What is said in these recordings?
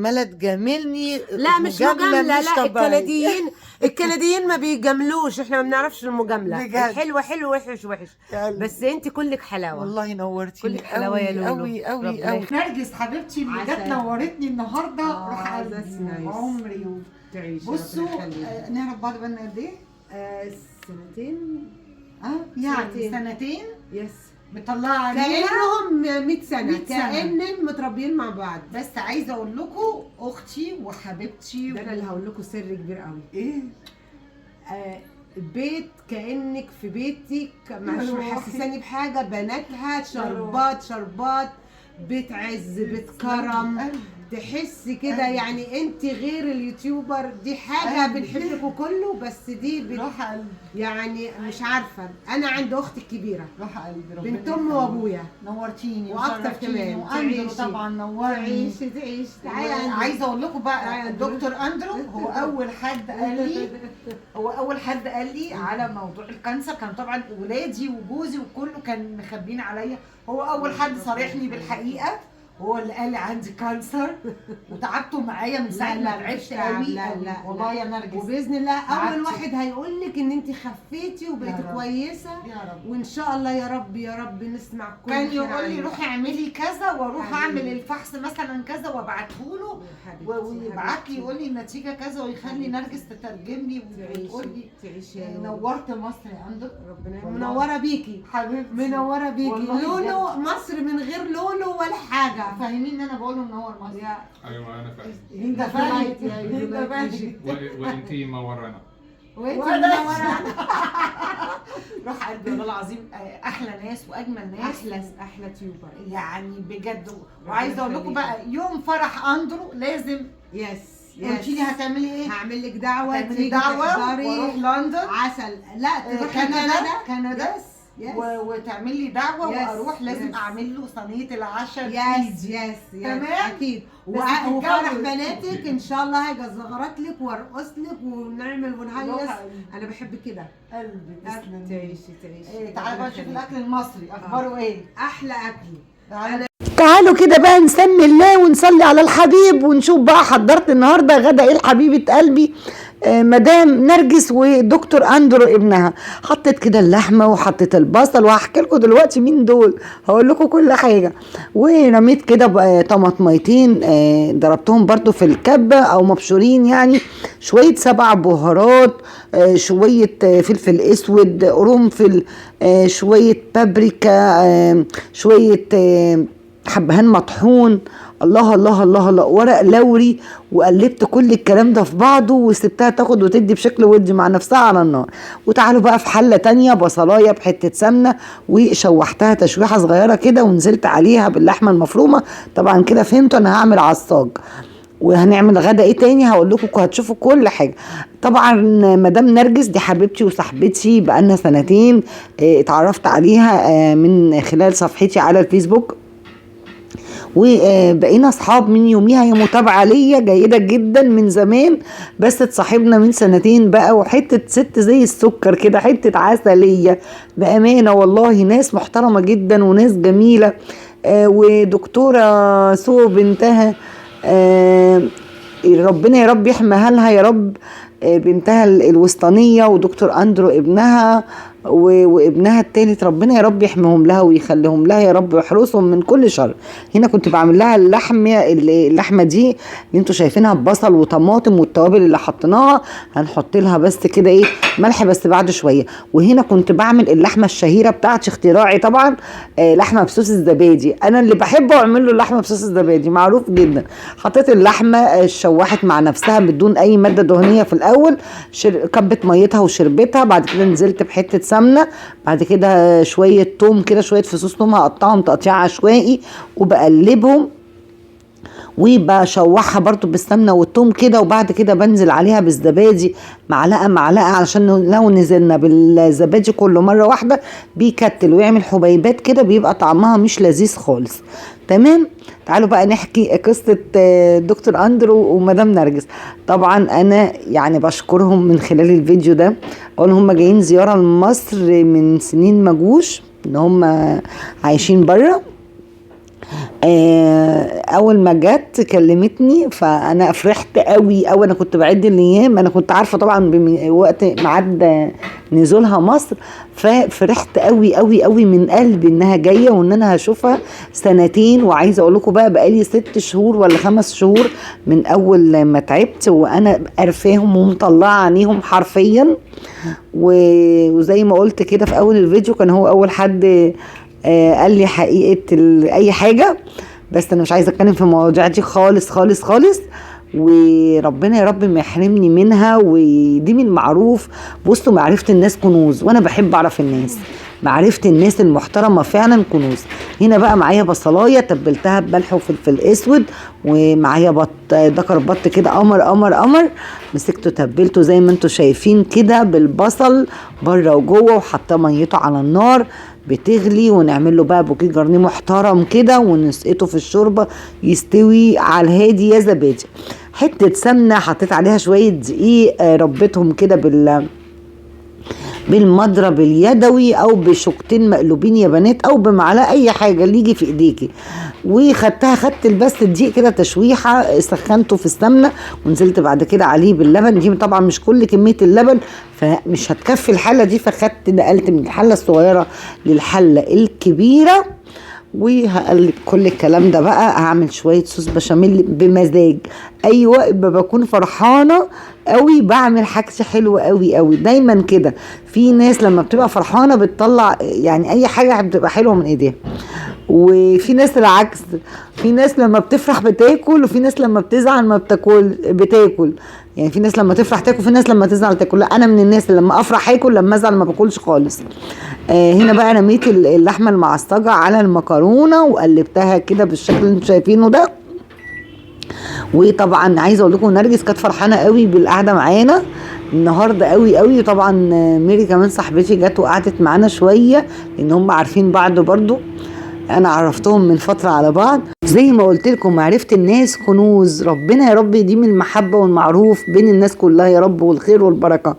عماله تجاملني لا مش مجامله، لا طبيعية. الكنديين ما بيجاملوش، احنا ما بنعرفش المجامله. بجد. الحلوه حلو وحش وحش، بس انت كلك حلاوه. والله نورتيني كلك حلاوه يا لولو. قوي قوي قوي. نرجس حبيبتي اللي جت نورتني النهارده، روح قلبي nice. عمري تعيشي. بصوا نعرف بعض بقالنا قد ايه؟ سنتين. يعني سنتين يس. مطلعه عليها كأنهم 100 سنة 100 سنة. كأنهم متربيين مع بعض. بس عايزه اقول لكم اختي وحبيبتي ده انا اللي هقول لكم سر كبير قوي. ايه؟ البيت كأنك في بيتك، مش روحي. محسساني بحاجة. بناتها شربات، بيت عز، بيت كرم، تحسي كده. يعني انت غير اليوتيوبر دي حاجة بنحبكوا كله، بس دي روح قلبي يعني مش عارفة. انا عند اختي الكبيرة روح قلبي بنت امي وابويا نورتيني واكتر كمان. واندرو طبعا نورني. تعيش تعالي. عايزه اقول لكم بقى دكتور اندرو هو اول حد قال لي على موضوع الكانسر. كان طبعا ولادي وجوزي وكله كان مخبين عليا، هو اول حد صارحني بالحقيقه، هو اللي قال لي عندي كانسر. وتعبتوا معايا من ساعه ما تعبت قوي. لا والله يا نرجس، وباذن الله اول تعبتي. واحد هيقول لك ان انت خفيتي وبقيتي كويسه يا رب. وان شاء الله يا رب يا رب نسمع كل كان خير يقول لي عنك. روحي اعملي كذا واروح حبيبي. اعمل الفحص مثلا كذا وابعته له، ويبعت لي يقول لي النتيجه كذا، ويخلي نرجس تترجم لي وتقول لي. تعيشي نورت مصر يا اندرو. ربنا منوره بيكي حبيبتي منوره بيكي. والله لولو مصر من غير لولو ولا حاجه. فاهمين ان انا بقوله منور مصر؟ ايوه انا فاهم. انت فاهم. وانتي ما ورانا. وانت وأنا. منوره. روح قلبي والله العظيم، احلى ناس واجمل ناس، احلى تيوبر يعني بجد. وعايزه اقول لكم بقى يوم فرح اندرو لازم. يس قلتي لي هتعملي ايه؟ هعمل لك دعوه هتعملي تيجي دعوه تحضري. واروح لندن، عسل. لا تروحي كندا. يس. وتعمل لي دعوه يس. واروح لازم يس. اعمل له صينيه العشاء. يس تمام؟ اكيد. بس وفرح تتجوز. بناتك ان شاء الله هاجي ازغرط لك وارقص لك ونعمل ونهيص. انا بحب كده. قلبي تسلمي. تعيشي. تعالي بقى نشوف الاكل المصري اخباره ايه. احلى اكل. تعالوا كده بقى نسمي الله ونصلي على الحبيب ونشوف بقى حضرت النهارده غدا ايه لحبيبه قلبي مدام نرجس ودكتور اندرو ابنها. حطيت كده اللحمه وحطيت البصل وهحكي لكم دلوقتي مين دول، هقول لكم كل حاجه. ورميت كده طماطميتين ضربتهم برضو في الكبه او مبشورين، يعني شويه 7 بهارات، شويه فلفل اسود، قرنفل، شويه بابريكا، شويه حبهان مطحون، الله الله الله الله، ورق لوري. وقلبت كل الكلام ده في بعضه وسبتها تاخد وتدي بشكل ودي مع نفسها على النار. وتعالوا بقى في حله تانية بصلايه بحته سمنه وشوحتها تشويحه صغيره كده ونزلت عليها باللحمه المفرومه. طبعا كده فهمتوا انا هعمل عصاج. وهنعمل غدا ايه تاني هقول لكم، هتشوفوا كل حاجه. طبعا مدام نرجس دي حبيبتي وصاحبتي بقالنا سنتين، اتعرفت عليها من خلال صفحتي على الفيسبوك، وبقينا اصحاب من يوميها. هي متابعه ليا جيده جدا من زمان، بس اتصاحبنا من سنتين بقى. وحته ست زي السكر كده، حته عسليه بامانه والله. ناس محترمه جدا وناس جميله. ودكتوره سو بنتها، ربنا يا رب يحميها لها يا رب، بنتها الوسطانيه، ودكتور اندرو ابنها وابنها التالت، ربنا يا رب يحميهم لها ويخليهم لها يا رب ويحرسهم من كل شر. هنا كنت بعمل لها اللحمه دي اللي انتوا شايفينها ببصل وطماطم والتوابل اللي حطيناها. هنحط لها بس كده ايه ملح بس بعد شويه. وهنا كنت بعمل اللحمه الشهيره بتاعتي، اختراعي طبعا، لحمه بصوص الزبادي. انا اللي بحبه اعمل له اللحمه بصوص الزبادي، معروف جدا. حطيت اللحمه شوحت مع نفسها بدون اي ماده دهنيه في الاول، كبت ميتها وشربتها. بعد كده نزلت بحته سمنه، بعد كده شويه توم كده، شويه فصوص توم هقطعهم تقطيع عشوائي وبقلبهم وبشوحها برضو بالسمنه والثوم كده. وبعد كده بنزل عليها بالزبادي معلقه علشان لو نزلنا بالزبادي كله مره واحده بيكتل ويعمل حبيبات كده، بيبقى طعمها مش لذيذ خالص. تمام. تعالوا بقى نحكي قصه دكتور اندرو ومدام نرجس. طبعا انا يعني بشكرهم من خلال الفيديو ده، اقول هم جايين زياره لمصر من سنين ما جوش، ان هم عايشين بره. اول ما جت كلمتني فانا فرحت قوي قوي. انا كنت بعد الايام، انا كنت عارفه طبعا وقت ميعاد نزولها مصر، ففرحت قوي قوي قوي من قلبي انها جايه وان انا هشوفها سنتين. وعايزه اقول لكم بقالي 6 شهور ولا 5 شهور من اول ما تعبت وانا قرفاهم ومطلعه عينيهم حرفيا. وزي ما قلت كده في اول الفيديو، كان هو اول حد قال لي حقيقة اي حاجة، بس انا مش عايزة اتكلم في المواضيع دي خالص خالص خالص. وربنا يا رب ما يحرمني منها. ودي من المعروف. بصوا، معرفة الناس كنوز، وانا بحب اعرف الناس. معرفة الناس المحترمة فعلا كنوز. هنا بقى معايا بصلاية تبلتها بملح وفلفل اسود، ومعايا دكر بط كده قمر قمر قمر، مسكته تبلته زي ما انتوا شايفين كده بالبصل بره وجوه، وحطاه ميته على النار بتغلي، ونعمل له بقى بوكيه جرنيه محترم كده ونسقته في الشوربه يستوي على الهادي يا زبادي. حته سمنه حطيت عليها شويه دقيق، ربيتهم كده بالمضرب اليدوي او بشوكتين مقلوبين يا بنات، او بمعلقه، اي حاجه اللي يجي في ايديكي. خدت بس الدقيق كده تشويحه، سخنته في السمنه ونزلت بعد كده عليه باللبن. دي طبعا مش كل كميه اللبن فمش هتكفي الحله دي، نقلت من الحله الصغيره للحله الكبيره. وهقلب كل الكلام ده بقى. هعمل شويه صوص بشاميل بمزاج. ايوه، بكون فرحانه قوي بعمل حاجه حلوه قوي قوي. دايما كده في ناس لما بتبقى فرحانه بتطلع يعني اي حاجه بتبقى حلوه من ايديها، وفي ناس العكس. في ناس لما بتفرح بتاكل، وفي ناس لما بتزعل ما بتاكل. يعني في ناس لما تفرح تاكل، في ناس لما تزعل تاكل. لا، انا من الناس اللي لما افرح اكل، لما ازعل ما باكلش خالص. هنا بقى رميت اللحمه المعصجه على المكرونه وقلبتها كده بالشكل اللي انتم شايفينه ده. وطبعا عايزه اقول لكم نرجس كانت فرحانه قوي بالقعده معانا النهارده قوي قوي. وطبعا ميري كمان صاحبتي جت وقعدت معانا شويه، لان هم عارفين بعض برضو. انا عرفتهم من فتره على بعض. زي ما قلت لكم، معرفه الناس كنوز. ربنا يا رب يديم المحبه والمعروف بين الناس كلها يا رب، والخير والبركه.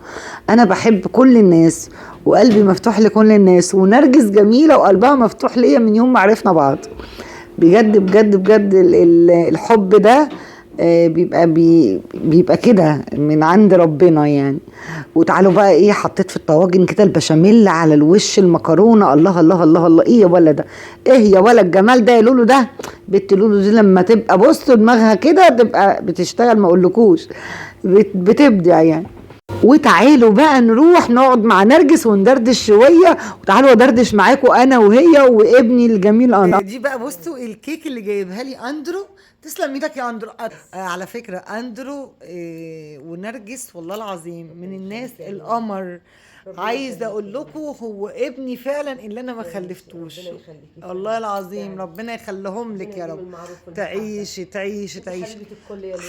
انا بحب كل الناس وقلبي مفتوح لكل الناس، ونرجس جميله وقلبها مفتوح ليا من يوم ما عرفنا بعض. بجد بجد بجد الحب ده بيبقى كده من عند ربنا يعني. وتعالوا بقى ايه، حطيت في الطواجن كده البشاميل على الوش المكرونه. الله الله الله الله، ايه يا ولا ده، ايه يا ولا الجمال ده يا لولو. ده بنت لولو دي لما تبقى بصوا دماغها كده تبقى بتشتغل ما اقولكوش، بتبدع يعني. وتعالوا بقى نروح نقعد مع نرجس وندردش شويه. وتعالوا ادردش معاكم انا وهي وابني الجميل انا. دي بقى بصوا الكيك اللي جايبها لي اندرو. تسلم ايدك يا اندرو. على فكره اندرو ونرجس والله العظيم من الناس القمر. عايزه اقول لكم هو ابني فعلا اللي انا ما خلفتوش. الله العظيم ربنا يخليهم لك يا رب. تعيشي تعيشي تعيشي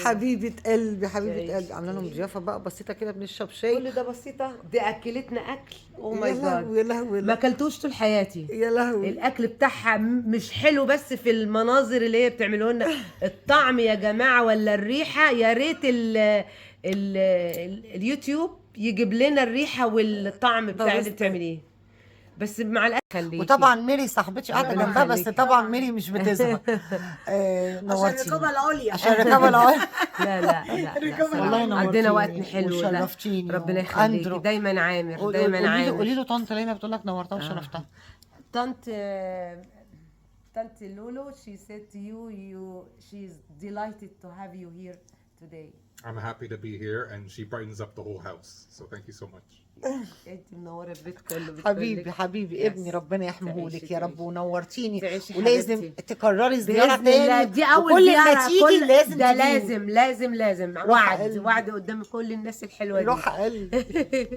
حبيبه قلبي حبيبه قلبي. عامله لهم ضيافه بقى بسيطه كده، بنشرب شاي. كل ده بسيطه، دي اكلتنا اكل. او ماي يا لهوي يا لهوي ما اكلتوش طول حياتي. يا لهوي. الاكل بتاعها مش حلو بس في المناظر اللي هي بتعمله لنا. الطعم يا جماعه ولا الريحه، يا ريت اليوتيوب يجيب لنا الريحه والطعم بتاع اللي بتعمليه، بس مع الاكل خليكي. وطبعا ميري صاحبتي قاعده جنبها، بس طبعا ميري مش بتزهق. نورتيني عشان الركوبه العليا. عشان الركوبه العليا. لا والله نورتيني عندنا وقت حلو. وشرفتيني. ربنا يخليكي دايما عامر دايما عامر. قولي له طنط لينا بتقول لك نورتها وشرفتها. طنط لولو she said to you she's delighted to have you here today. I'm happy to be here, and she brightens up the whole house. So thank you so much. انت منوره البيت كله. حبيبي حبيبي ابني ربنا يحميهولك يا رب، ونورتيني. تعيشي ولازم حبيبتي. تكرري زياره بإذن الله. تاني. دي اول وكل زياره. ما تيجي لازم ده تجيني. لازم وعد قدام كل الناس الحلوه دي. روح قلبي.